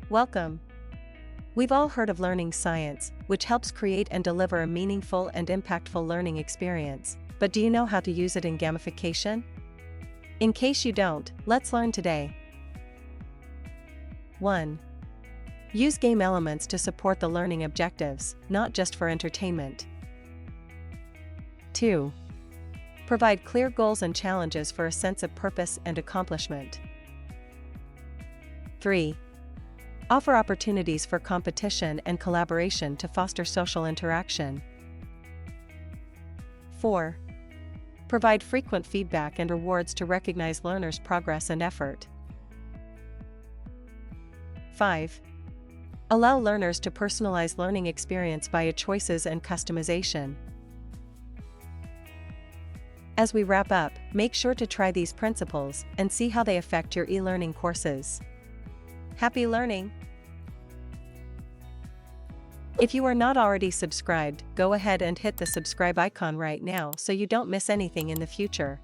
Welcome. We've all heard of learning science, which helps create and deliver a meaningful and impactful learning experience. But do you know how to use it in gamification? In case you don't, let's learn today. 1. Use game elements to support the learning objectives, not just for entertainment. 2. Provide clear goals and challenges for a sense of purpose and accomplishment. 3. Offer opportunities for competition and collaboration to foster social interaction. 4. Provide frequent feedback and rewards to recognize learners' progress and effort. 5. Allow learners to personalize learning experience via choices and customization. As we wrap up, make sure to try these principles and see how they affect your e-learning courses. Happy learning! If you are not already subscribed, go ahead and hit the subscribe icon right now so you don't miss anything in the future.